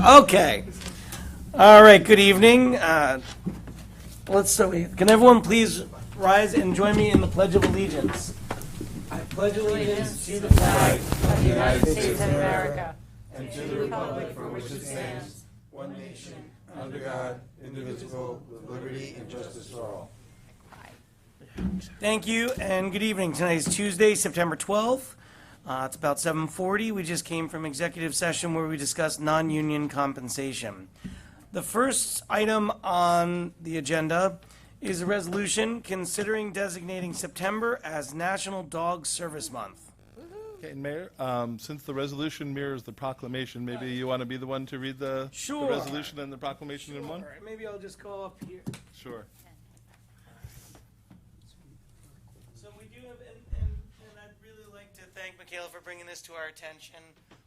Okay. All right, good evening. Can everyone please rise and join me in the Pledge of Allegiance? I pledge allegiance to the flag of the United States of America and to the republic for which it stands, one nation, under God, indivisible, with liberty and justice for all. Thank you and good evening. Tonight is Tuesday, September 12th. It's about 7:40. We just came from executive session where we discussed non-union compensation. The first item on the agenda is a resolution considering designating September as National Dog Service Month. Okay, and Mayor, since the resolution mirrors the proclamation, maybe you want to be the one to read the resolution and the proclamation in one? Maybe I'll just go up here. Sure. So we do have, and I'd really like to thank Michaela for bringing this to our attention.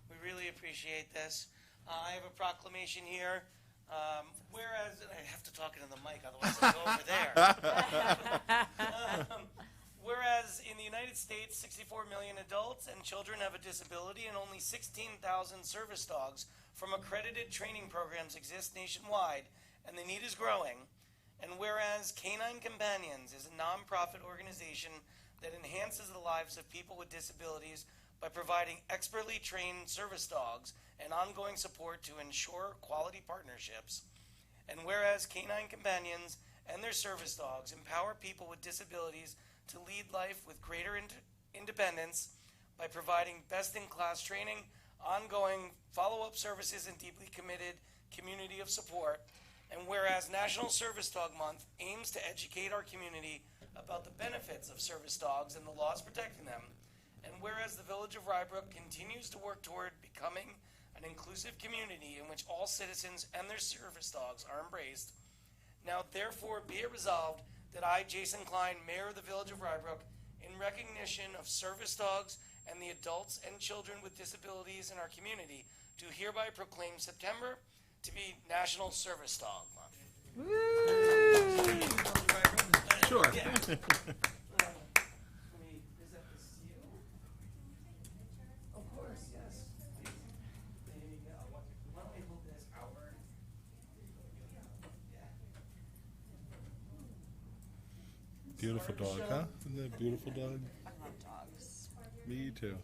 We really appreciate this. I have a proclamation here. Whereas, I have to talk into the mic, otherwise I'll go over there. Whereas in the United States, 64 million adults and children have a disability, and only 16,000 service dogs from accredited training programs exist nationwide, and the need is growing. And whereas Canine Companions is a nonprofit organization that enhances the lives of people with disabilities by providing expertly trained service dogs and ongoing support to ensure quality partnerships. And whereas Canine Companions and their service dogs empower people with disabilities to lead life with greater independence by providing best-in-class training, ongoing follow-up services, and deeply committed community of support. And whereas National Service Dog Month aims to educate our community about the benefits of service dogs and the laws protecting them. And whereas the Village of Rye Brook continues to work toward becoming an inclusive community in which all citizens and their service dogs are embraced, now therefore be it resolved that I, Jason Klein, Mayor of the Village of Rye Brook, in recognition of service dogs and the adults and children with disabilities in our community, do hereby proclaim September to be National Service Dog Month. Woo! Sure. Yeah. Beautiful dog, huh? Isn't that a beautiful dog? I love dogs. Me too.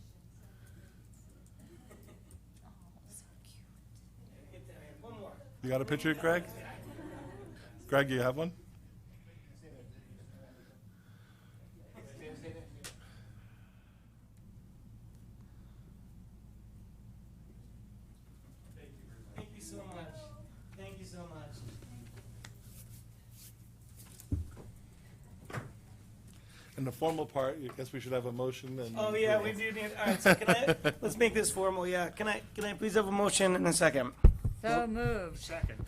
One more. You got a picture, Greg? Greg, you have one? Thank you so much. Thank you so much. In the formal part, I guess we should have a motion and. Oh, yeah, we do need, all right, so let's make this formal, yeah. Can I please have a motion in a second? So moved. Second.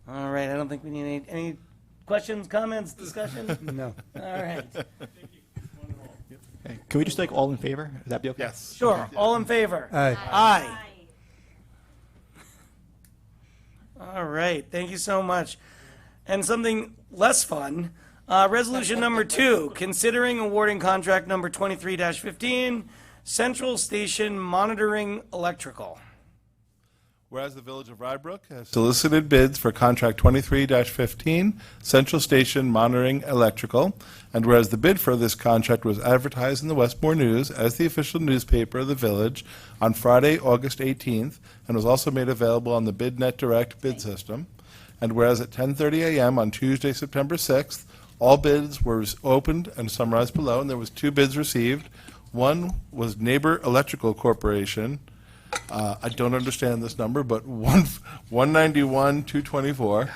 All right, I don't think we need any questions, comments, discussion? No. All right. Okay. Can we just take all in favor? Would that be okay? Yes. Sure, all in favor? Aye. Aye. All right, thank you so much. And something less fun, resolution number 2, considering awarding contract number 23-15, Central Station Monitoring Electrical. Whereas the Village of Rye Brook has solicited bids for contract 23-15, Central Station Monitoring Electrical, and whereas the bid for this contract was advertised in the Westmore News as the official newspaper of the village on Friday, August 18th, and was also made available on the BidNet Direct bid system, and whereas at 10:30 a.m. on Tuesday, September 6th, all bids were opened and summarized below, and there was 2 bids received. One was Neighbor Electrical Corporation. I don't understand this number, but 191,224,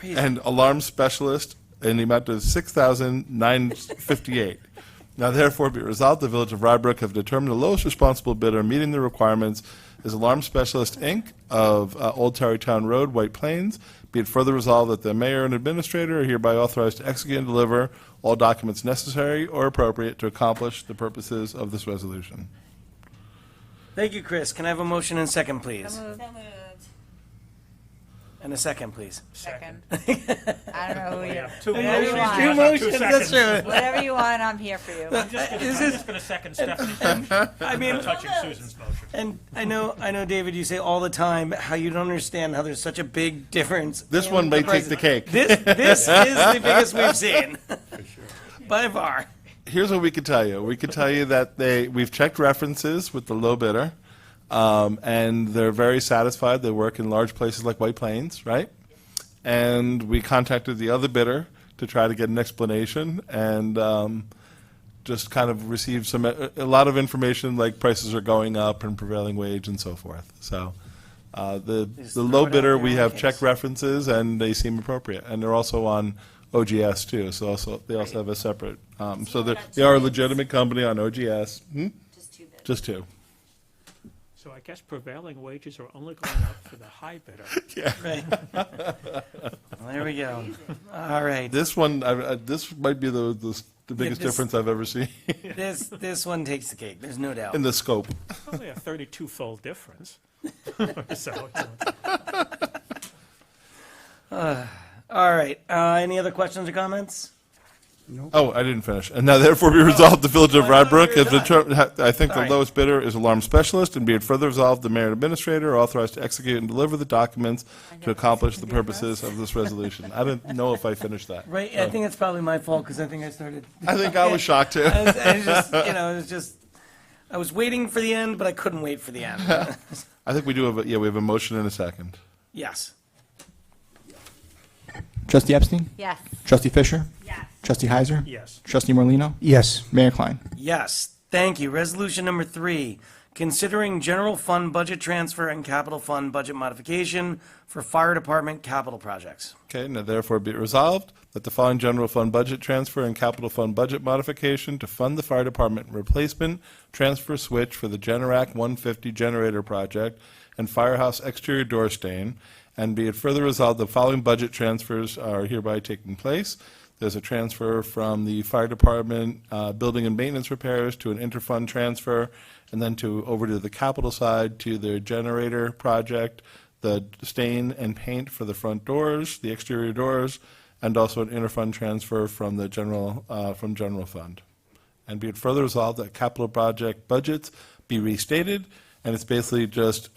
and Alarm Specialist in the amount of $6,958. Now, therefore, be resolved, the Village of Rye Brook have determined the lowest responsible bidder meeting the requirements is Alarm Specialist, Inc. of Old Tarrytown Road, White Plains. Be it further resolved that the mayor and administrator are hereby authorized to execute and deliver all documents necessary or appropriate to accomplish the purposes of this resolution. Thank you, Chris. Can I have a motion and second, please? So moved. And a second, please. Second. I don't know who We you. have two Whatever you motions. want. we Two have about 2 motions, that's seconds. true. Whatever you want, I'm here for you. I'm just gonna second Stephanie's motion. I mean, I'm touching Susan's motion. and I know, David, you say all the time how you don't understand how there's such a big difference. This in one may the take the prices. cake. This is the biggest we've seen. By far. Here's what we could tell you. We could tell you that we've checked references with the low bidder, and they're very satisfied. They work in large places like White Plains, right? And we contacted the other bidder to try to get an explanation, and just kind of received a lot of information, like prices are going up and prevailing wage and so forth. So the Just low throw it out bidder, there we in have case. checked references, and they seem appropriate. And they're also on OGS too, so they also have a separate, so they are a legitimate company on OGS. Just two bids. Just two. So I guess prevailing wages are only going up for the high bidder. Right. Well, there we go. All right. This one, this might be the biggest this- difference I've ever seen This one takes the cake. There's no doubt. in the scope. Only a 32-fold difference. So, All right. Any other questions or comments? Oh, I didn't finish. And now therefore be resolved, the Village of I Rye thought Brook you has were determined, I think the Sorry. lowest bidder is alarm specialist, and be it further resolved, the mayor and administrator are authorized to execute and deliver the documents to accomplish the purposes of this resolution. I didn't know if I finished that. Right. I think it's probably my fault because I think I started. I think I was shocked too. I was just, it was just. I was waiting for the end, but I couldn't wait for the end. I think we do have, we have a motion and a second. Yes. Trustee Epstein? Yes. Trustee Fisher? Yes. Trustee Heiser? yes. Trustee Morlino, Yes. Mayor Klein? Yes. Thank you. Resolution number 3, considering general fund budget transfer and capital fund budget modification for fire department capital projects. Okay, now therefore be it resolved that the following general fund budget transfer and capital fund budget modification to fund the fire department replacement transfer switch for the Generac 150 generator project and firehouse exterior door stain, and be it further resolved the following budget transfers are hereby taking place. There's a transfer from the fire department building and maintenance repairs to an interfund transfer, and then over to the capital side to their generator project, the stain and paint for the front doors, the exterior doors, and also an interfund transfer from the general fund. And be it further resolved that capital project budgets be restated, and it's basically just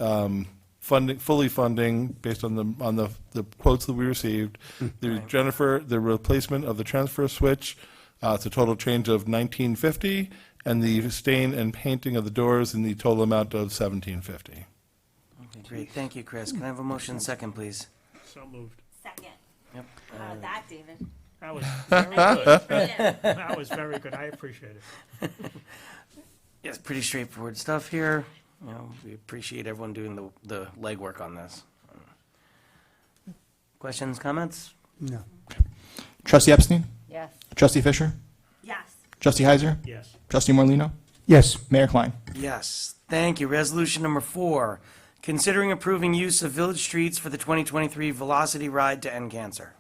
fully funding based on the quotes that we received. The replacement of the transfer switch, it's a total change of $19.50, and the stain and painting of the doors in the total amount of $17.50. Okay, great. Thank you, Chris. Can I have a motion second, please? So moved. Second. Yep. How about that, David? That was very good. Brilliant. That was very good. I appreciate it. Yes, pretty straightforward stuff here. We appreciate everyone doing the legwork on this. Questions, comments? No. Trustee Epstein? Yes. Trustee Fisher? Yes. Trustee Heiser? Yes. Trustee Morlino, Yes. Mayor Klein? Yes. Thank you. Resolution number 4, considering approving use of village streets for the 2023 Velocity Ride to End Cancer.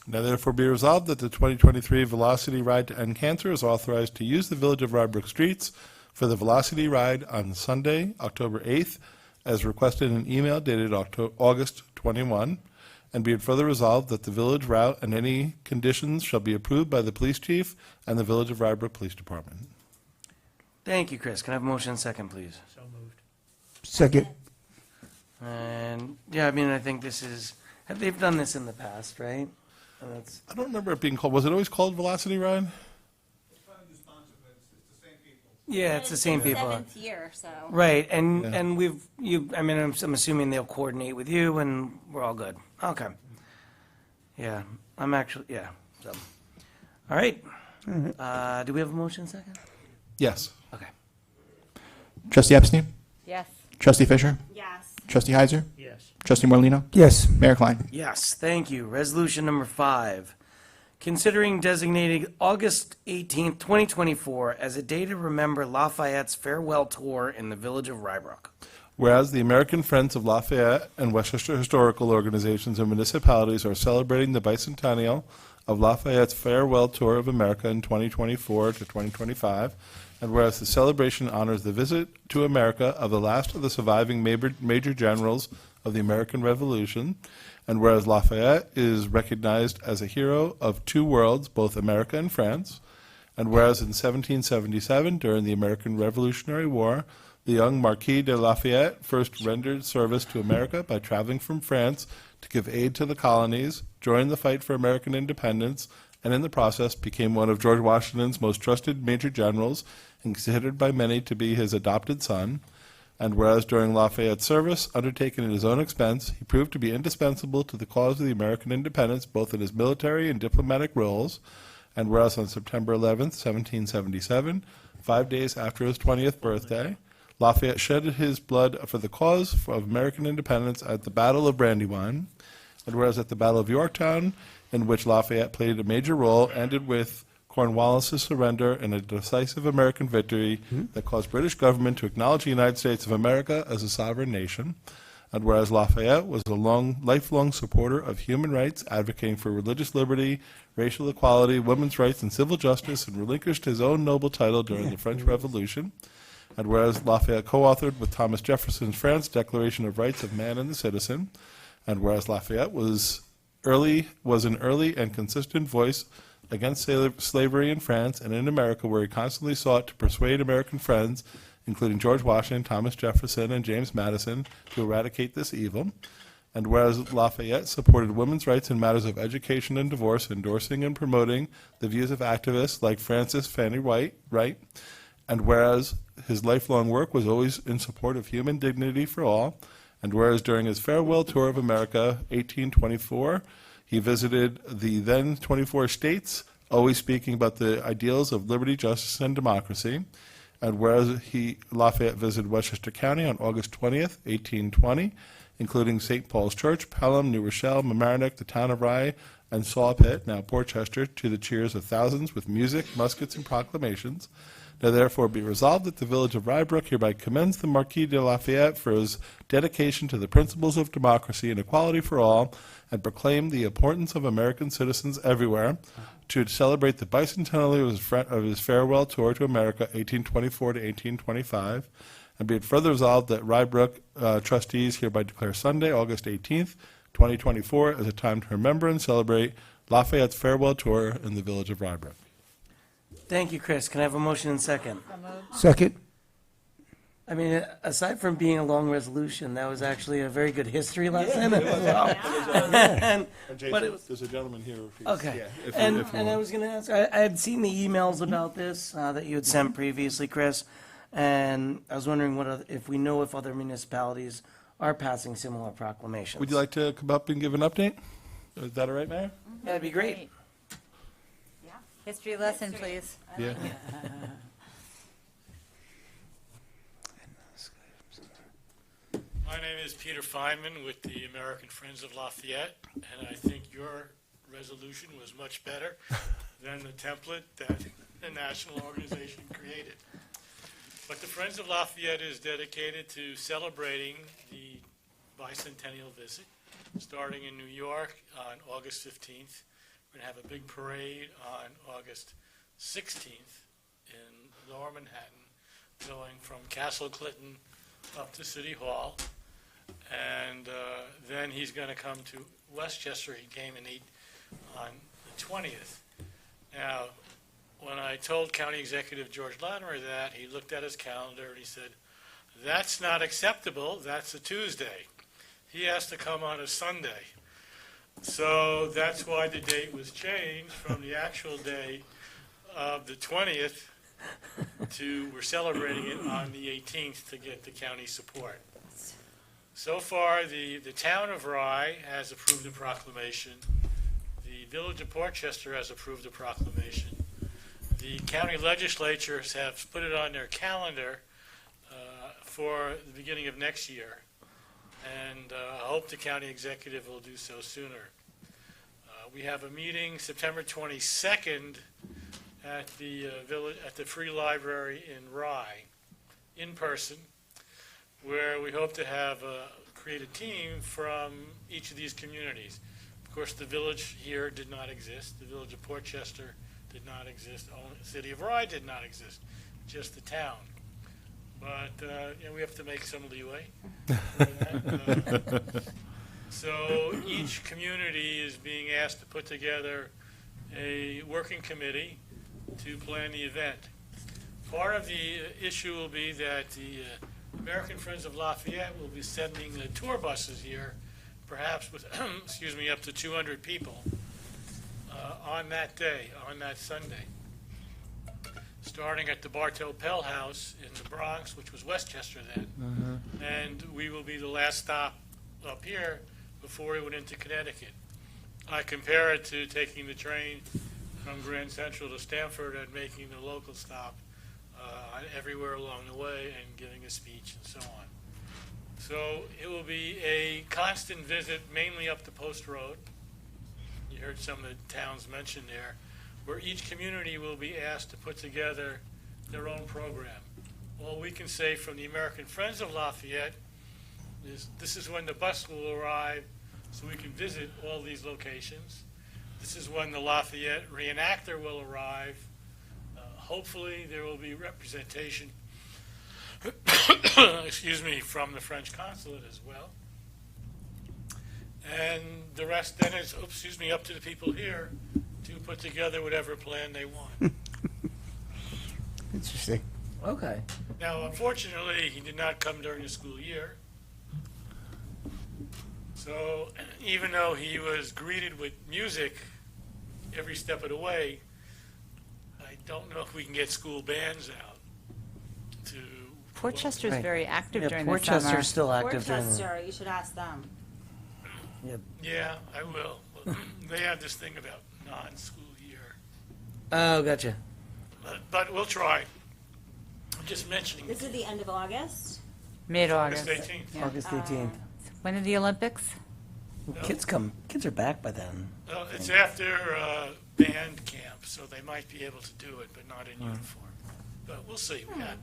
Now therefore be resolved that the 2023 Velocity Ride to End Cancer is authorized to use the Village of Rye Brook streets for the Velocity Ride on Sunday, October 8th, as requested in an email dated August 21, and be it further resolved that the village route and any conditions shall be approved by the police chief and the Village of Rye Brook Police Department. Thank you, Chris. Can I have a motion second, please? So moved. Second. And, yeah, I mean, I think they've done this in the past, right? And that's, I don't remember it being called, was it always called Velocity Ride? yeah, it's the same people. 7th year, so. Right, and, Yeah. and I'm assuming they'll coordinate with you and we're all good. Okay. Yeah, so. All right. Do we have a motion second? Yes. Okay. Trustee Epstein? Yes. Trustee Fisher? Yes. Trustee Heiser? Yes. Trustee Morlino, Yes. Mayor Klein? Yes, thank you. Resolution number 5, considering designating August 18th, 2024 as a day to remember Lafayette's farewell tour in the Village of Rye Brook. Whereas the American Friends of Lafayette and Westchester historical organizations and municipalities are celebrating the bicentennial of Lafayette's farewell tour of America in 2024 to 2025, and whereas the celebration honors the visit to America of the last of the surviving major generals of the American Revolution, and whereas Lafayette is recognized as a hero of two worlds, both America and France, and whereas in 1777, during the American Revolutionary War, the young Marquis de Lafayette first rendered service to America by traveling from France to give aid to the colonies, joined the fight for American independence, and in the process became one of George Washington's most trusted major generals and considered by many to be his adopted son. And whereas during Lafayette's service, undertaken at his own expense, he proved to be indispensable to the cause of the American independence, both in his military and diplomatic roles. And whereas on September 11th, 1777, 5 days after his 20th birthday, Lafayette shed his blood for the cause of American independence at the Battle of Brandywine. And whereas at the Battle of Yorktown, in which Lafayette played a major role, ended with Cornwallis' surrender and a decisive American victory that caused British government to acknowledge the United States of America as a sovereign nation. And whereas Lafayette was a lifelong supporter of human rights, advocating for religious liberty, racial equality, women's rights, and civil justice, and relinquished his own noble title during the French Revolution. And whereas Lafayette co-authored with Thomas Jefferson's France Declaration of Rights of Man and the Citizen. And whereas Lafayette was an early and consistent voice against slavery in France and in America, where he constantly sought to persuade American friends, including George Washington, Thomas Jefferson, and James Madison, to eradicate this evil. And whereas Lafayette supported women's rights in matters of education and divorce, endorsing and promoting the views of activists like Frances Fanny Wright, and whereas his lifelong work was always in support of human dignity for all, and whereas during his farewell tour of America, 1824, he visited the then 24 states, always speaking about the ideals of liberty, justice, and democracy. And whereas Lafayette visited Westchester County on August 20th, 1820, including St. Paul's Church, Pelham, New Rochelle, Mamaroneck, the town of Rye, and Saw Pit, now Portchester, to the cheers of thousands with music, muskets, and proclamations. Now therefore be resolved that the Village of Rye Brook hereby commends the Marquis de Lafayette for his dedication to the principles of democracy and equality for all, and proclaim the importance of American citizens everywhere to celebrate the bicentennial of his farewell tour to America, 1824 to 1825. And be it further resolved that Rye Brook trustees hereby declare Sunday, August 18th, 2024, as a time to remember and celebrate Lafayette's farewell tour in the Village of Rye Brook. Thank you, Chris. Can I have a motion and second? Second. I mean, aside from being a long resolution, that was actually a very good history lesson. And- but it was- There's a gentleman here. Okay. And I was going to ask, I had seen the emails about this that you had sent previously, Chris, and I was wondering if we know if other municipalities are passing similar proclamations. Would you like to come up and give an update? Is that all right, Mayor? That'd be great. Yeah. History lesson, please. Yeah. My name is Peter Feynman with the American Friends of Lafayette, and I think your resolution was much better than the template that the national organization created. But the Friends of Lafayette is dedicated to celebrating the bicentennial visit, starting in New York on August 15th. We're going to have a big parade on August 16th in Lower Manhattan, going from Castle Clinton up to City Hall. And then he's going to come to Westchester. He came and on the 20th. Now, when I told County Executive George Latimer that, he looked at his calendar and he said, "That's not acceptable. That's a Tuesday. He has to come on a Sunday." So that's why the date was changed from the actual day of the 20th to we're celebrating it on the 18th to get the county support. So far, the town of Rye has approved a proclamation. The Village of Portchester has approved a proclamation. The county legislatures have put it on their calendar for the beginning of next year. And I hope the county executive will do so sooner. We have a meeting September 22nd at the Free Library in Rye, in person, where we hope to have create a team from each of these communities. Of course, the village here did not exist. The Village of Portchester did not exist. The City of Rye did not exist. Just the town. but, we have to make some leeway. for that. So each community is being asked to put together a working committee to plan the event. Part of the issue will be that the American Friends of Lafayette will be sending tour buses here, perhaps with, excuse me, up to 200 people on that day, on that Sunday, starting at the Bartow Pell House in the Bronx, which was Westchester then, and we will be the last stop up here before we went into Connecticut. I compare it to taking the train from Grand Central to Stamford and making the local stop everywhere along the way and giving a speech and so on. So it will be a constant visit, mainly up the Post Road. You heard some of the towns mentioned there, where each community will be asked to put together their own program. All we can say from the American Friends of Lafayette is this is when the bus will arrive so we can visit all these locations. This is when the Lafayette reenactor will arrive. Hopefully there will be representation excuse me, from the French consulate as well. And the rest then is, up to the people here to put together whatever plan they want. Interesting. Okay. Now, unfortunately, he did not come during the school year. So even though he was greeted with music every step of the way, I don't know if we can get school bands out to. Portchester's Right. very active Yeah, during the summer. Portchester's still active during. Portchester, you should ask them. Yeah, I will. They have this thing about non-school year. Oh, gotcha. But we'll try. I'm just mentioning This is the end of August. Mid-August. August 18th. Yeah. August 18th. When are the Olympics? Kids are back by then. It's after band camp, so they might be able to do it, but not in uniform. But we'll see. We got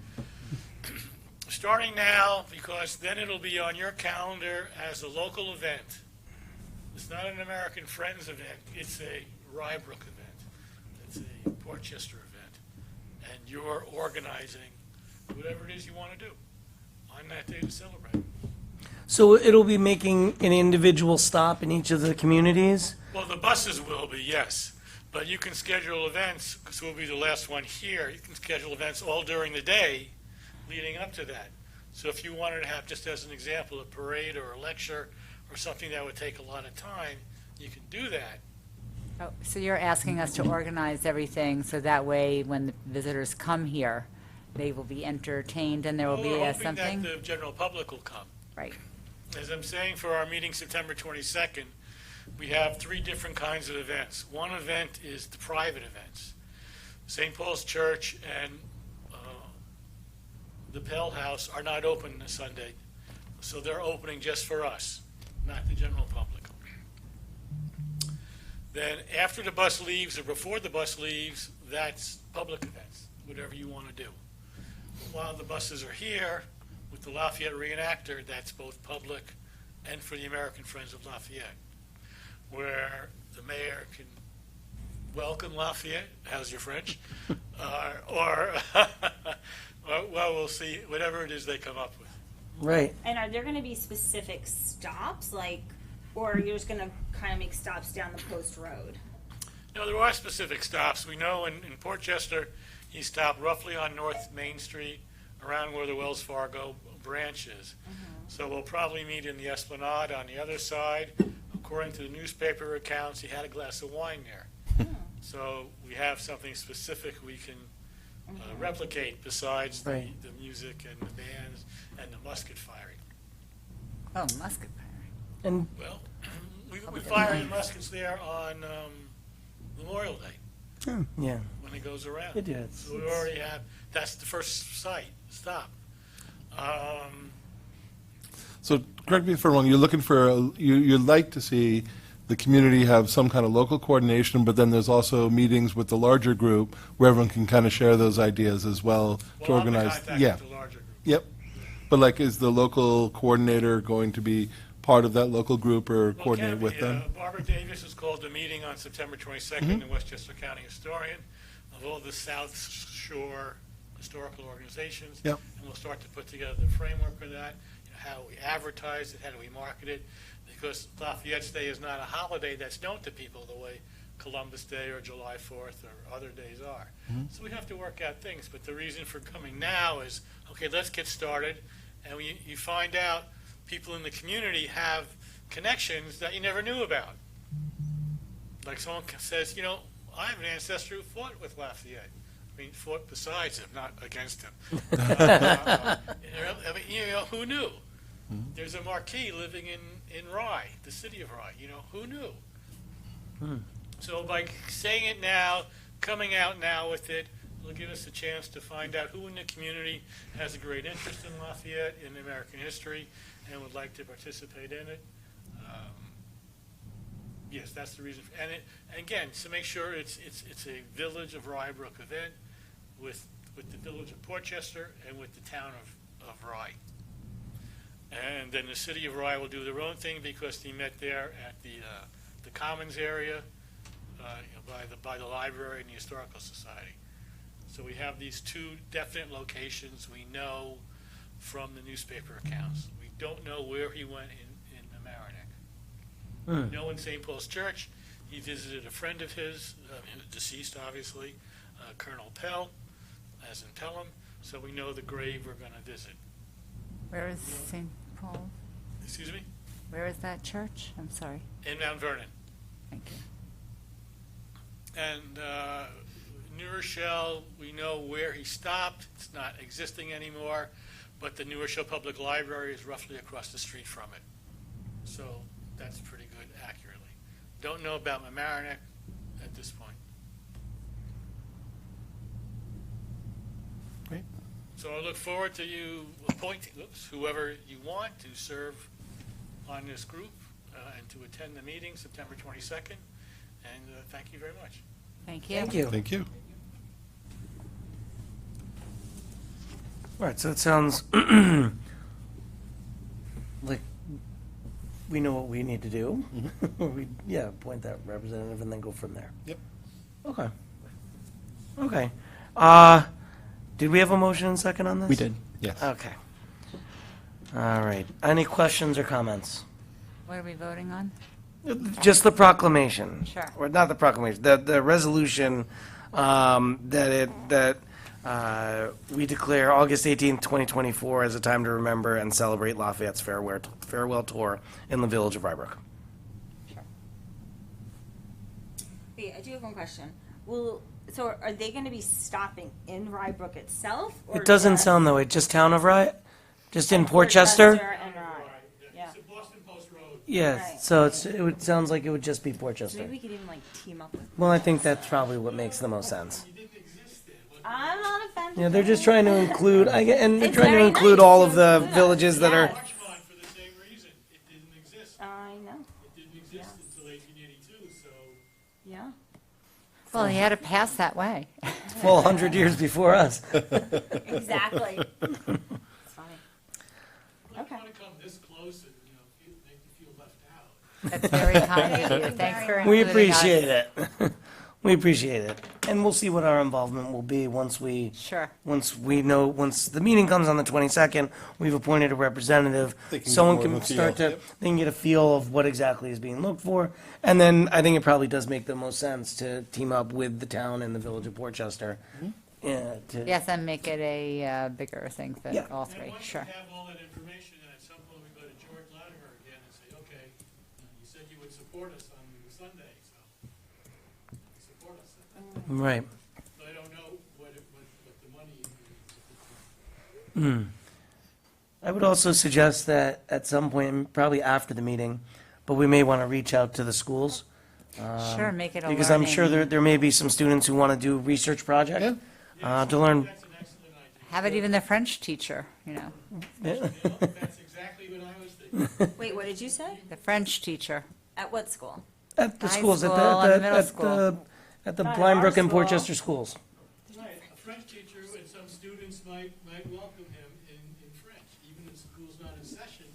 starting now, because then it'll be on your calendar as a local event. It's not an American Friends event. It's a Rye Brook event. It's a Portchester event. And you're organizing whatever it is you want to do on that day to celebrate. So it'll be making an individual stop in each of the communities? Well, the buses will be, yes. But you can schedule events, because we'll be the last one here. You can schedule events all during the day leading up to that. So if you wanted to have, just as an example, a parade or a lecture or something that would take a lot of time, you can do that. Oh, so you're asking us to organize everything so that way when the visitors come here, they will be entertained and there will be We're hoping something? that the general public will come. Right. As I'm saying, for our meeting September 22nd, we have 3 different kinds of events. One event is the private events. St. Paul's Church and the Pell House are not open this Sunday, so they're opening just for us, not the general public. Then after the bus leaves or before the bus leaves, that's public events, whatever you want to do. While the buses are here, with the Lafayette reenactor, that's both public and for the American Friends of Lafayette, where the mayor can welcome Lafayette, how's your French? Well, we'll see, whatever it is they come up with. Right. And are there going to be specific stops, or you're just going to kind of make stops down the Post Road? No, there are specific stops. We know in Portchester, he stopped roughly on North Main Street, around where the Wells Fargo branch is. So we'll probably meet in the Esplanade on the other side. According to the newspaper accounts, he had a glass of wine there. So we have something specific we can replicate besides the music and the bands and the musket firing. Oh, musket firing. And Well, we fire the muskets there on Memorial Day yeah, when it goes around. it is. So we already have, that's the first stop. So correct me if I'm wrong, you're looking for, you'd like to see the community have some kind of local coordination, but then there's also meetings with the larger group where everyone can kind of share those ideas as well to Well, I'm in organize. contact Yeah, with the larger group. yep. But like, is the local coordinator going to be part of that local group or Well, coordinate Kathy, with them? Barbara Davis has called a meeting on September 22nd, the Westchester County Historian, of all the South Shore historical organizations. Yep. And we'll start to put together the framework for that, how we advertise it, how do we market it, because Lafayette's Day is not a holiday that's known to people the way Columbus Day or July 4th or other days are. So we have to work out things, but the reason for coming now is, okay, let's get started, and you find out people in the community have connections that you never knew about. Like someone says, I have an ancestor who fought with Lafayette. I mean, fought besides him, not against him. Who knew? There's a Marquis living in Rye, the city of Rye. Who knew? So by saying it now, coming out now with it, will give us a chance to find out who in the community has a great interest in Lafayette, in American history, and would like to participate in it. Yes, that's the reason. And again, to make sure it's a Village of Rye Brook event with the Village of Portchester and with the town of Rye. And then the city of Rye will do their own thing because they met there at the Commons area, by the library and the Historical Society. So we have these two definite locations we know from the newspaper accounts. We don't know where he went in Mamaroneck. We know in St. Paul's Church, he visited a friend of his, deceased obviously, Colonel Pell, as in Pelham, so we know the grave we're going to visit. Where is St. Paul? Excuse me? Where is that church? I'm sorry. In Mount Vernon. Thank you. And New Rochelle, we know where he stopped. It's not existing anymore, but the New Rochelle Public Library is roughly across the street from it. So that's pretty good accurately. Don't know about Mamaroneck at this point. Great. So I look forward to you appointing whoever you want to serve on this group and to attend the meeting September 22nd. And thank you very much. Thank you. Thank you. Thank you. All right, so it sounds like we know what we need to do. Appoint that representative and then go from there. Yep. Okay. Okay. Did we have a motion and second on this? We did. Yes. Okay. All right. Any questions or comments? What are we voting on? Just the proclamation. Sure. Or not the proclamation, the resolution that we declare August 18th, 2024 as a time to remember and celebrate Lafayette's farewell tour in the Village of Rye Brook. Wait, I do have one question. So are they going to be stopping in Rye Brook itself? Or It doesn't just sound that way. Just town of Rye? Just in Portchester? and Rye? Yeah. It's a Boston Post Road. Yes, Right. so sounds like it would just be So Portchester. maybe we could even team up with. Well, I think that's probably what makes the most sense. You didn't exist there. I'm not offended. Yeah, they're just trying to include, and they're It's trying to very include nice all to of the include us. villages that are, Yes. Marchmont for the same reason. It didn't exist. I know. It didn't exist until 1882, so Yeah. Well, he had to pass that way. full 100 years before us. Exactly. It's funny. I Okay. want to come this close and, make you feel left out. That's very kind of you. Thanks for We including us. appreciate it. We appreciate it. And we'll see what our involvement will be once Sure. once the meeting comes on the 22nd, we've appointed a representative. They can get Someone more of can a feel, start to, yep. they can get a feel of what exactly is being looked for. And then I think it probably does make the most sense to team up with the town and the Village of Portchester. Yes, and make it a bigger thing for Yeah. all And three, once sure. we have all that information, then at some point we go to George Latimer again and say, okay, you said you would support us on Sunday, so support us. Right. But I don't know what the money is. I would also suggest that at some point, probably after the meeting, but we may want to reach out to the schools. Sure, make it a Because I'm sure learning- there may be some students who want to do a research project to learn. That's an excellent idea. Have it even the French teacher, That's exactly what I was thinking. Wait, what did you say? the French teacher. At what school? At the High schools, school and middle school. at the Not at Blind our Brook and school. Portchester schools. Right, a French teacher and some students might welcome him in French, even if school's not in session,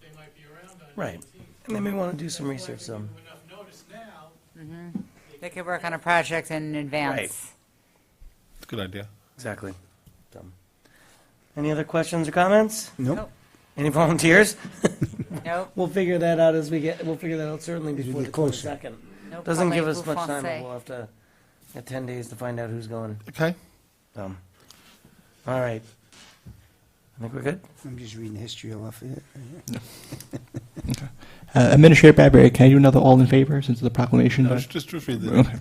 they might be around on the Right. 18th. And they may want to do some That's why research, if so. we give them enough notice now, They could work on a project in advance. It's a good idea. Exactly. Any other questions or comments? Nope. Any volunteers? Nope. We'll figure that out we'll figure that out certainly before the 22nd. No Doesn't give parlez us much vous time, but français. we'll have to get 10 days to find out who's going. Okay. All right. I think we're good? I'm just reading the history of Lafayette. Administrator Bradbury, can I do another all in favor since the proclamation? Just read the. Okay.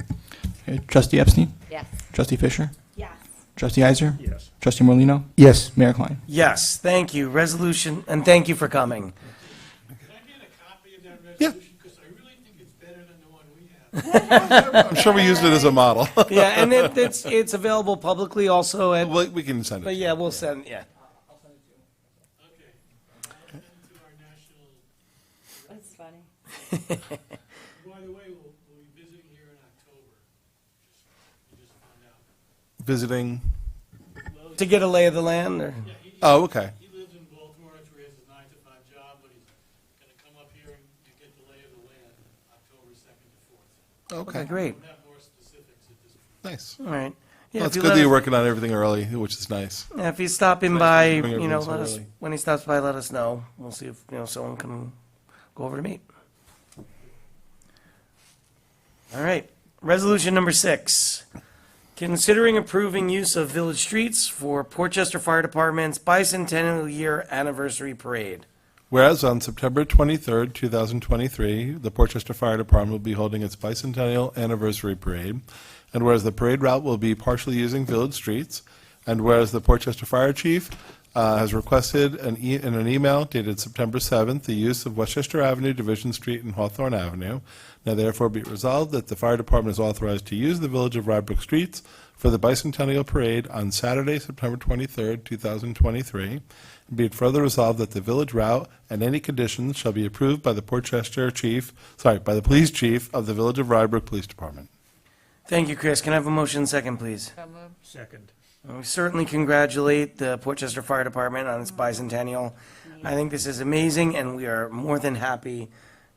Okay. Trustee Epstein? Yes. Trustee Fisher? Yes. Trustee Heiser? Yes. Trustee Morlino, Yes. Mayor Klein? Yes, thank you. Resolution, and thank you for coming. Can I get a copy of that Yeah. resolution? Because I really think it's better than the one we have. I'm sure we used it as a model. Yeah, and it's available publicly also at, We can send but it. yeah, we'll send, yeah. Okay. And to our national, That's funny. by the way, we'll be visiting here in October. We just found out. Visiting. To get a lay of the land, or? Yeah, Oh, okay. he lives in Baltimore, that's where he has his 9 to 5 job, but he's gonna come up here and get the lay of the land October 2nd to 4th. Okay. Great, Don't have more specifics at this point. Nice. all right. Yeah, Well, if it's you good let that you're us- working on everything early, which is nice. Yeah, if he's stopping Nice by, to bring you know, everything so let us, early. when he stops by, let us know. We'll see if, someone can go over to meet. All right, resolution number 6. Considering approving use of village streets for Portchester Fire Department's bicentennial year anniversary parade. Whereas on September 23rd, 2023, the Portchester Fire Department will be holding its bicentennial anniversary parade, and whereas the parade route will be partially using village streets, and whereas the Portchester Fire Chief has requested in an email dated September 7th the use of Westchester Avenue, Division Street, and Hawthorne Avenue. Now therefore be it resolved that the Fire Department is authorized to use the Village of Rye Brook streets for the bicentennial parade on Saturday, September 23rd, 2023. Be it further resolved that the village route and any conditions shall be approved by the by the police chief of the Village of Rye Brook Police Department. Thank you, Chris. Can I have a motion second, please? So moved. Second. We certainly congratulate the Portchester Fire Department on its bicentennial. I think this is amazing, and we are more than happy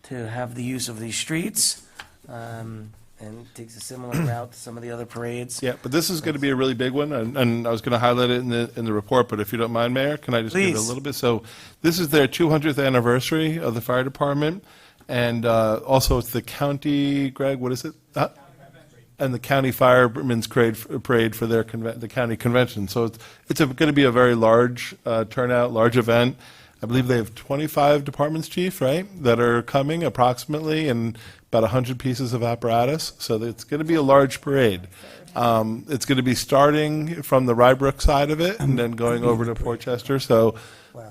to have the use of these streets. And it takes a similar route to some of the other parades. Yeah, but this is going to be a really big one, and I was going to highlight it in the report, but if you don't mind, Mayor, can I just give it a Please. little bit? So this is their 200th anniversary of the fire department, and also it's the county, Greg, what is it? And the county firemen's parade for their the county convention. So it's going to be a very large turnout, large event. I believe they have 25 departments, Chief, right, that are coming approximately, and about 100 pieces of apparatus. So it's going to be a large parade. It's going to be starting from the Rye Brook side of it and then going over to Portchester. So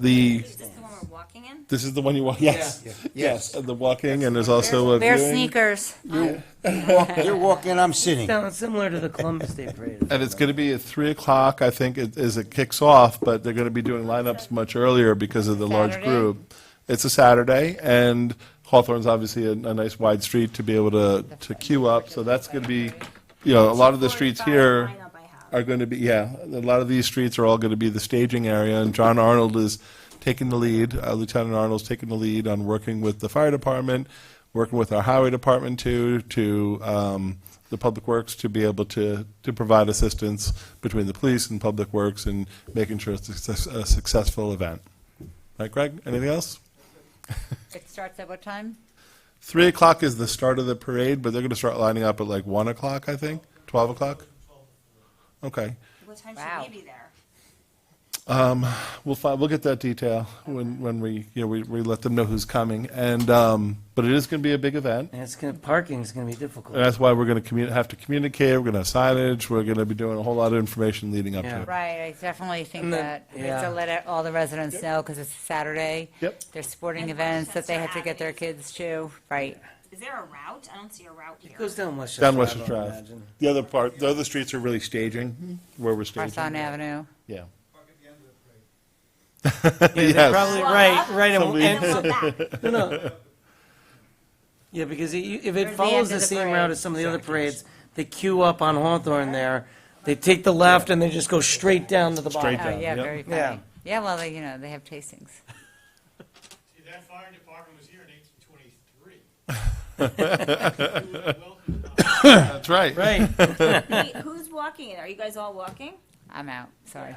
Is this the one we're walking in? this is the one you want. Yes, yes, and the walking, and there's also a Wear viewing. sneakers. You're walking, I'm sitting. Sounds similar to the Columbus Day Parade. And it's going to be at 3 o'clock, I think, as it kicks off, but they're going to be doing lineups much earlier because of the large Saturday? group. It's a Saturday, and Hawthorne's obviously a nice wide street to be able to queue up, so that's going to be, a lot of the streets here Lineup I have. are going to be, a lot of these streets are all going to be the staging area, and John Arnold is taking the lead, Lieutenant Arnold's taking the lead on working with the fire department, working with our highway department to the Public Works to be able to provide assistance between the police and Public Works and making sure it's a successful event. Right, Greg? Anything else? It starts at what time? 3 o'clock is the start of the parade, but they're going to start lining up at like 1 o'clock, I think? 12 o'clock? Okay. What time Wow. should we be there? We'll get that detail when we let them know who's coming. And but it is going to be a big event. And parking is going to be difficult. And that's why we're going to have to communicate. We're going to have signage. We're going to be doing a whole lot of information leading up Yeah. to it. Right, I definitely think And then- that we have yeah. to let all the residents know, because it's Saturday. Yep. There's sporting And events that they have to get their Portchester kids to, right. Is there a route? I don't see a route here. It goes down Westchester. Down Westchester Drive, I Drive. imagine. The other streets are really staging, where we're staging. Hawthorne Avenue. Yeah. Yeah, they're Yes. probably, right, and, Somebody- and so- Back. no. Yeah, because if Where's it the follows end the of the same parade? route as some of the other parades, they queue up on Hawthorne there, they take the left and they just go straight down to the bottom. Straight Oh, down, yeah, yep. very Yeah. funny. Yeah, well, they have tastings. See, that fire department was here in 1823. That's right. Right. Wait, who's walking it? Are you guys all walking? I'm out, sorry.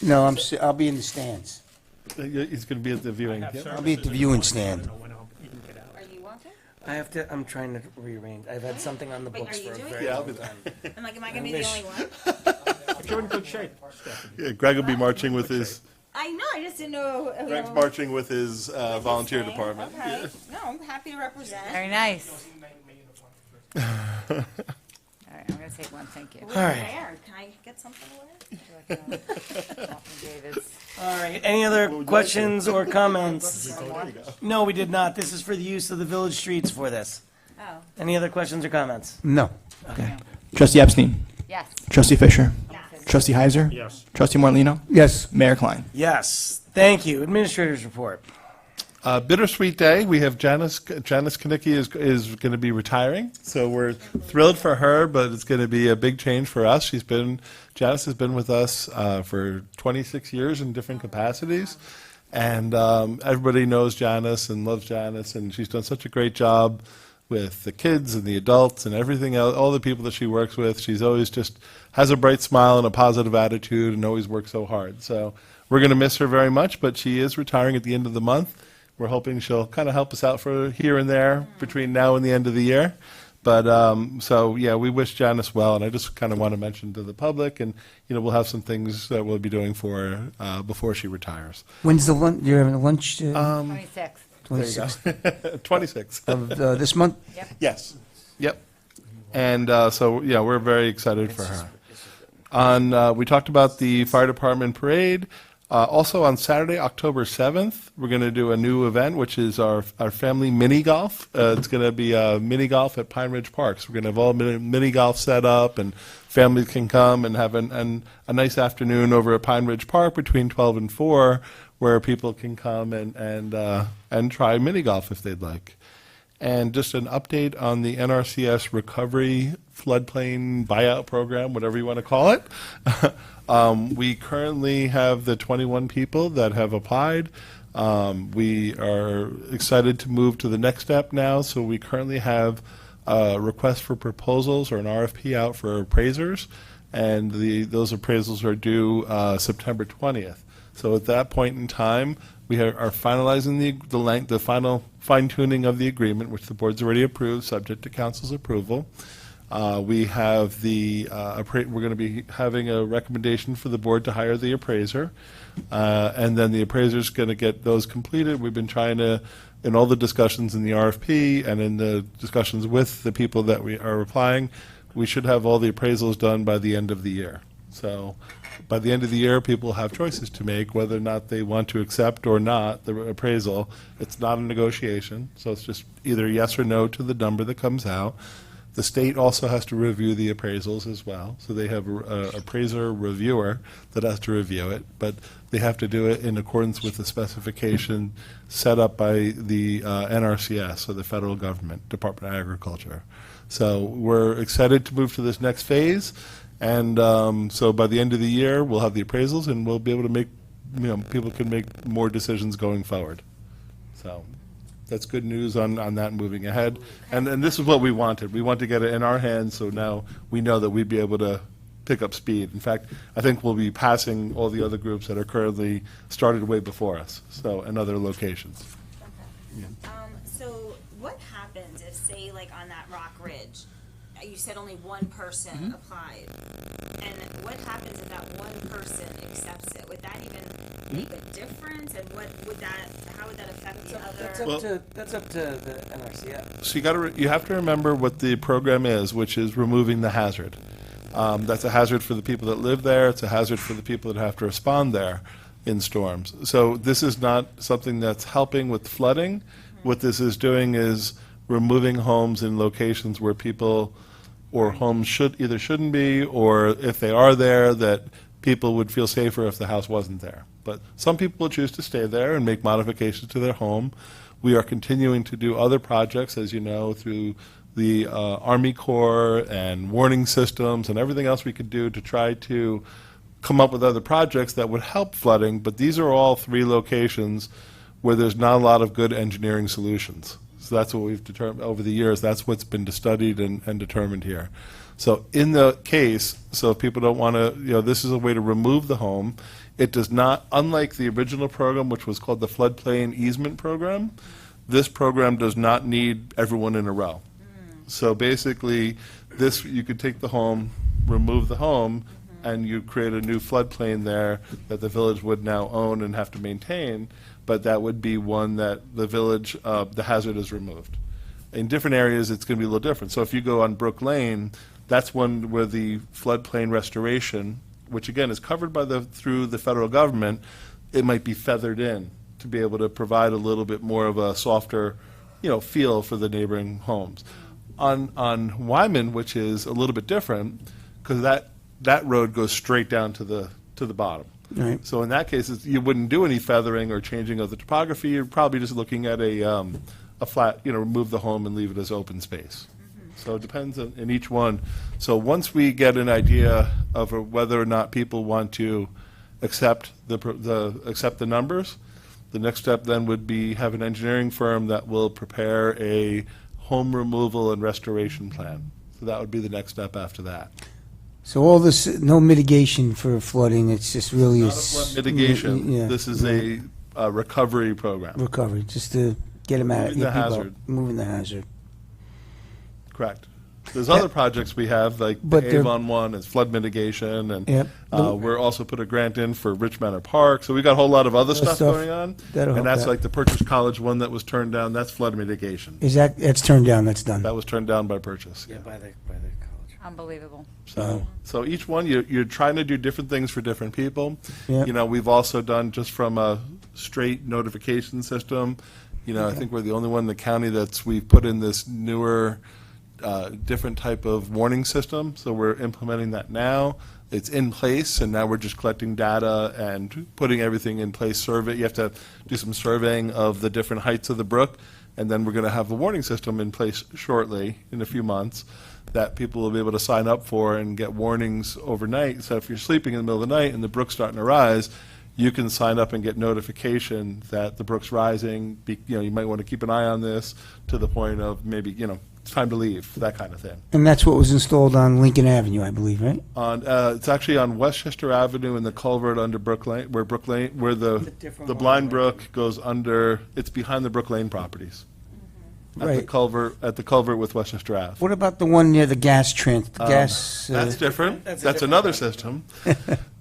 No, I'll be in the stands. He's going to be at the viewing. Yep. I'll be at the viewing stand. Are you walking? I'm trying to rearrange. I've had something on the Wait, books are you for a doing very Yeah, I'll long be there. time. I'm like, am I gonna be the wish. only one? But you're in good shape, Stephanie. Yeah, Greg will be marching with his. I know, I just didn't know. Greg's marching with his volunteer department. Okay, no, I'm happy to represent. Very nice. All right, I'm gonna take one, thank you. All right. Can I get something to wear? David's. All right, any other questions or comments? No, we did not. This is for the use of the village streets for this. Oh. Any other questions or comments? No. Okay. Trustee Epstein. Yes. Trustee Fisher. Yes. Trustee Heiser. Yes. Trustee Morlino. Yes. Mayor Klein. Yes, thank you. Administrator's report. Bittersweet day. We have Janice Kanicki is going to be retiring, so we're thrilled for her, but it's going to be a big change for us. Janice has been with us for 26 years in different capacities, and everybody knows Janice and loves Janice, and she's done such a great job with the kids and the adults and everything else, all the people that she works with. She's always just has a bright smile and a positive attitude and always works so hard. So we're going to miss her very much, but she is retiring at the end of the month. We're hoping she'll kind of help us out for here and there between now and the end of the year. But so yeah, we wish Janice well, and I just kind of want to mention to the public, and we'll have some things that we'll be doing for her before she retires. When's the lunch? You're having a lunch? 26th. 26th 26. of this month? Yes. Yep. And so yeah, we're very excited for her. We talked about the fire department parade. Also on Saturday, October 7th, we're going to do a new event, which is our family mini golf. It's going to be mini golf at Pine Ridge Parks. We're going to have all mini golf set up, and families can come and have a nice afternoon over at Pine Ridge Park between 12 and 4, where people can come and try mini golf if they'd like. And just an update on the NRCS recovery floodplain buyout program, whatever you want to call it. We currently have the 21 people that have applied. We are excited to move to the next step now, so we currently have a request for proposals or an RFP out for appraisers, and those appraisals are due September 20th. So at that point in time, we are finalizing the final fine-tuning of the agreement, which the board's already approved, subject to council's approval. We have we're going to be having a recommendation for the board to hire the appraiser, and then the appraiser's going to get those completed. We've been trying to, in all the discussions in the RFP and in the discussions with the people that we are applying, we should have all the appraisals done by the end of the year. So by the end of the year, people have choices to make whether or not they want to accept or not the appraisal. It's not a negotiation, so it's just either yes or no to the number that comes out. The state also has to review the appraisals as well, so they have an appraiser reviewer that has to review it, but they have to do it in accordance with the specification set up by the NRCS, so the federal government, Department of Agriculture. So we're excited to move to this next phase, and so by the end of the year, we'll have the appraisals, and we'll be able to make, people can make more decisions going forward. So that's good news on that moving ahead. And this is what we wanted. We want to get it in our hands, so now we know that we'd be able to pick up speed. In fact, I think we'll be passing all the other groups that are currently started way before us, so, in other locations. So what happens if, say, like on that Rock Ridge, you said only one person applied, and what happens if that one person accepts it? Would that even make a difference, and how would that affect the other? That's up to the NRCS. So you have to remember what the program is, which is removing the hazard. That's a hazard for the people that live there. It's a hazard for the people that have to respond there in storms. So this is not something that's helping with flooding. What this is doing is removing homes in locations where people or homes shouldn't be, or if they are there, that people would feel safer if the house wasn't there. But some people choose to stay there and make modifications to their home. We are continuing to do other projects, as you know, through the Army Corps and warning systems and everything else we could do to try to come up with other projects that would help flooding. But these are all 3 locations where there's not a lot of good engineering solutions. So that's what we've determined over the years. That's what's been studied and determined here. So in the case, so if people don't want to, this is a way to remove the home. It does not, unlike the original program, which was called the floodplain easement program, this program does not need everyone in a row. So basically, this, you could take the home, remove the home, and you create a new floodplain there that the village would now own and have to maintain, but that would be one that the village, the hazard is removed. In different areas, it's going to be a little different. So if you go on Brook Lane, that's one where the floodplain restoration, which again is covered by through the federal government, it might be feathered in to be able to provide a little bit more of a softer, feel for the neighboring homes. On Wyman, which is a little bit different, because that road goes straight down to the bottom. Right. So in that case, you wouldn't do any feathering or changing of the topography. You're probably just looking at a flat, remove the home and leave it as open space. So it depends in each one. So once we get an idea of whether or not people want to accept the numbers, the next step then would be have an engineering firm that will prepare a home removal and restoration plan. So that would be the next step after that. So all this, no mitigation for flooding, it's just really Not a flood mitigation. Yeah. This is a recovery program. Recovery, just to get them out. Moving the hazard. Moving the hazard. Correct. There's other projects we have, like the But they're- Avon one, is flood mitigation, and Yep. we're also put a grant in for Rich Manor Park, so we got a whole lot of other stuff stuff. going on. That'll And help that's that. like the Purchase College one that was turned down, that's flood mitigation. That's turned down, that's done. That was turned down by Purchase. Yeah, by the college. Unbelievable. So each one, you're trying to do different things for different people. Yeah. We've also done just from a straight notification system. I think we're the only one in the county we've put in this newer, different type of warning system. So we're implementing that now. It's in place, and now we're just collecting data and putting everything in place. You have to do some surveying of the different heights of the brook, and then we're going to have a warning system in place shortly, in a few months, that people will be able to sign up for and get warnings overnight. So if you're sleeping in the middle of the night and the brook's starting to rise, you can sign up and get notification that the brook's rising. You might want to keep an eye on this to the point of maybe, it's time to leave, that kind of thing. And that's what was installed on Lincoln Avenue, I believe, right? It's actually on Westchester Avenue in the culvert under Brook Lane, where the different blind one. brook goes under, it's behind the Brook Lane properties. At the Right. culvert with Westchester Ave. What about the one near the gas gas? That's different. That's a That's different another one. system.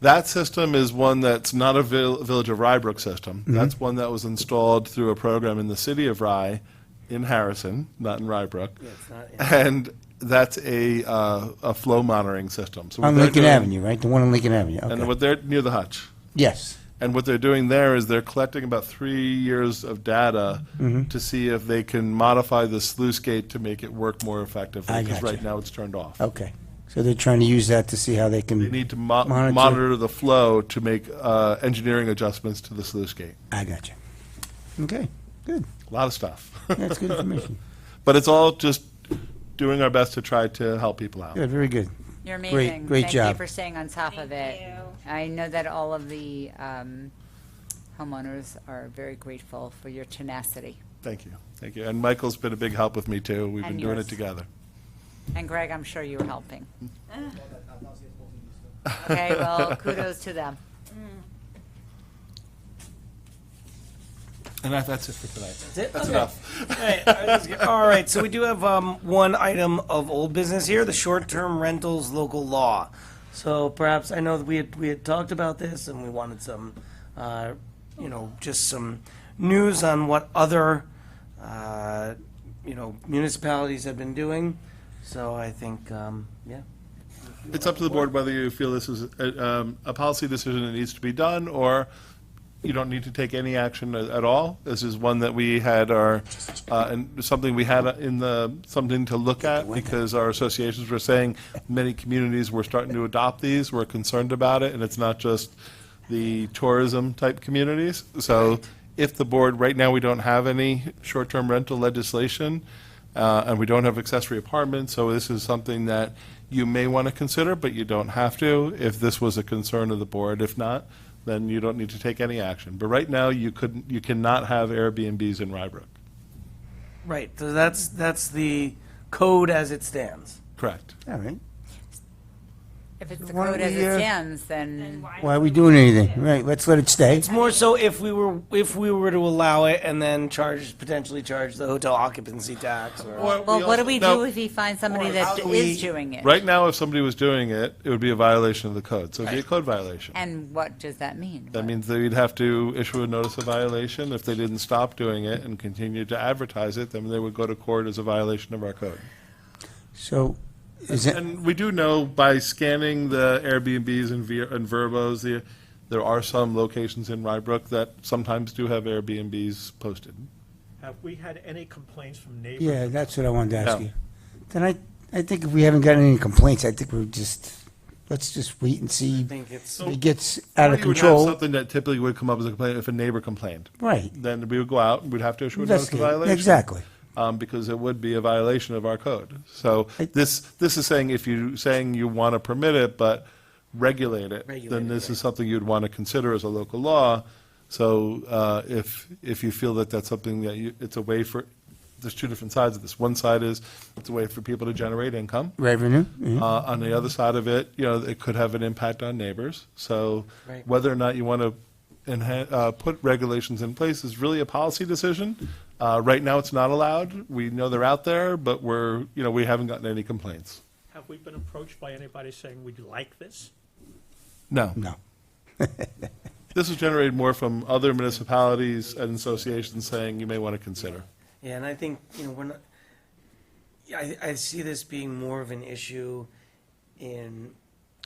That system is one that's not a Village of Rye Brook system. That's one that was installed through a program in the city of Rye, in Harrison, not in Rye Brook. Yeah, it's not. And that's a flow monitoring system. So what On they're Lincoln doing- Avenue, right? The one on Lincoln Avenue, And okay. what they're, near the hutch. Yes. And what they're doing there is they're collecting about 3 years of data to see if they can modify the sluice gate to make it work more effectively. I Because gotcha. right now it's turned off. Okay. So they're trying to use that to see how they can. They need to Monitor. monitor the flow to make engineering adjustments to the sluice gate. I got you. Okay, good. A lot of stuff. That's good information. But it's all just doing our best to try to help people out. Good, very good. You're amazing. great Thank job. you for staying on top of Thank it. you. I know that all of the homeowners are very grateful for your tenacity. Thank you. Thank you. And Michael's been a big help with me, too. We've been And doing yours. it together. And Greg, I'm sure you were helping. Okay, well, kudos to them. And that's it for tonight. That's it? That's Okay. enough. All right, so we do have one item of old business here, the short-term rentals local law. So perhaps, I know that we had talked about this, and we wanted some, just some news on what other, municipalities have been doing. So I think, yeah. It's up to the board whether you feel this is a policy decision that needs to be done, or you don't need to take any action at all. This is one that we had and something we had something to look at, because our associations were saying many communities were starting to adopt these. We're concerned about it, and it's not just the tourism-type communities. So if the board, right now, we don't have any short-term rental legislation, and we don't have accessory apartments, so this is something that you may want to consider, but you don't have to if this was a concern of the board. If not, then you don't need to take any action. But right now, you cannot have Airbnbs in Rye Brook. Right, so that's the code as it stands. Correct. All right. If it's the Why don't code as we, it uh, stands, Then then Why are we doing anything? Right, let's let it stay. It's more so if we were to allow it and then potentially charge the hotel occupancy tax or. well, what do we no. do if he finds somebody Or that how is do we- doing it? Right now, if somebody was doing it, it would be a violation of the code, so it'd be a code violation. And what does that mean? That means that we'd have to issue a notice of violation. If they didn't stop doing it and continued to advertise it, then they would go to court as a violation of our code. So, is it, And we do know by scanning the Airbnbs and Verbos, there are some locations in Rye Brook that sometimes do have Airbnbs posted. Have we had any complaints from neighbors? yeah, that's what I wanted to ask No. you. Then I think if we haven't gotten any complaints, I think let's just wait and I see think it's. if it gets out of You would have control. something that typically would come up as a complaint if a neighbor complained. Right. Then we would go out and we'd have to issue a notice of Investigate. violation. Exactly. Because it would be a violation of our code. So I- this is saying if you saying you want to permit it but regulate it, Regulate then it, this right. is something you'd want to consider as a local law. So if you feel that that's something that it's a way for, there's two different sides of this. One side is it's a way for people to generate income. Revenue? Mhm. On the other side of it, it could have an impact on neighbors. So Right. whether or not you want to put regulations in place is really a policy decision. Right now, it's not allowed. We know they're out there, but we haven't gotten any complaints. Have we been approached by anybody saying we'd like this? No. No. This was generated more from other municipalities and associations saying you may want to consider. Yeah, and I think, we're not, yeah, I see this being more of an issue in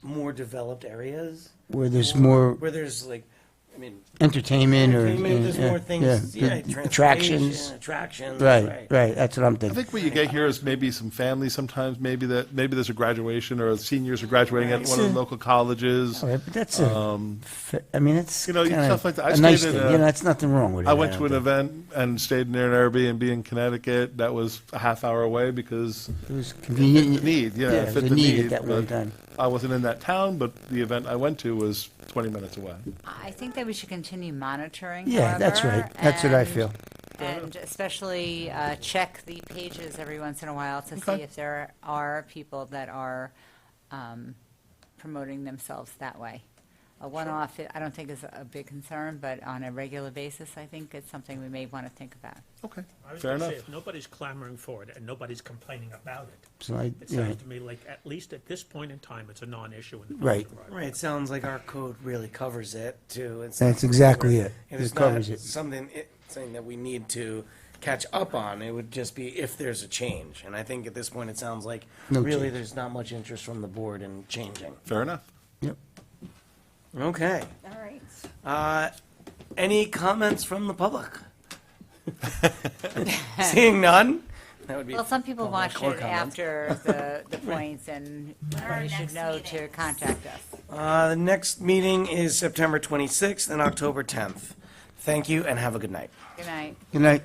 more developed areas. Where there's more Where there's like, entertainment or. entertainment, there's more things, yeah, Attractions. attractions, Right, right, that's what I'm I thinking. think what you get here is maybe some families sometimes, maybe there's a graduation or seniors are graduating at one of the local colleges. All right, but that's it's You know, kinda stuff like that. I a nice stayed thing, in a- that's nothing wrong with it. I went to don't an think. event and stayed near an Airbnb in Connecticut that was a half hour away because It was convenient. the need, yeah, Yeah, it it fit was the a need need. at that one but time. I wasn't in that town, but the event I went to was 20 minutes away. I think that we should continue monitoring, Yeah, that's however, right, that's what I and- feel. And especially check the pages every once in a while to see Okay. if there are people that are promoting themselves that way. A one-off, I don't think is a big concern, but on a regular basis, I think it's something we may want to think about. Okay, I was fair going to enough. say, if nobody's clamoring for it and nobody's complaining about it, So I, it yeah, sounds to me like, at least at this point in time, it's a non-issue in the Right. Village of Rye. Right, it sounds like our code really covers it too. It's that's not exactly where- it. and It it's covers not it. something that we need to catch up on. It would just be if there's a change. And I think at this point, it sounds like No really change. there's not much interest from the board in changing. Fair enough. Yep. Okay. All right. Any comments from the public? Seeing none? That would be. Well, some people Well, watch core it comments. after the points, and are you should next know to meetings? contact us. The next meeting is September 26th and October 10th. Thank you and have a good night. Good night. Good night.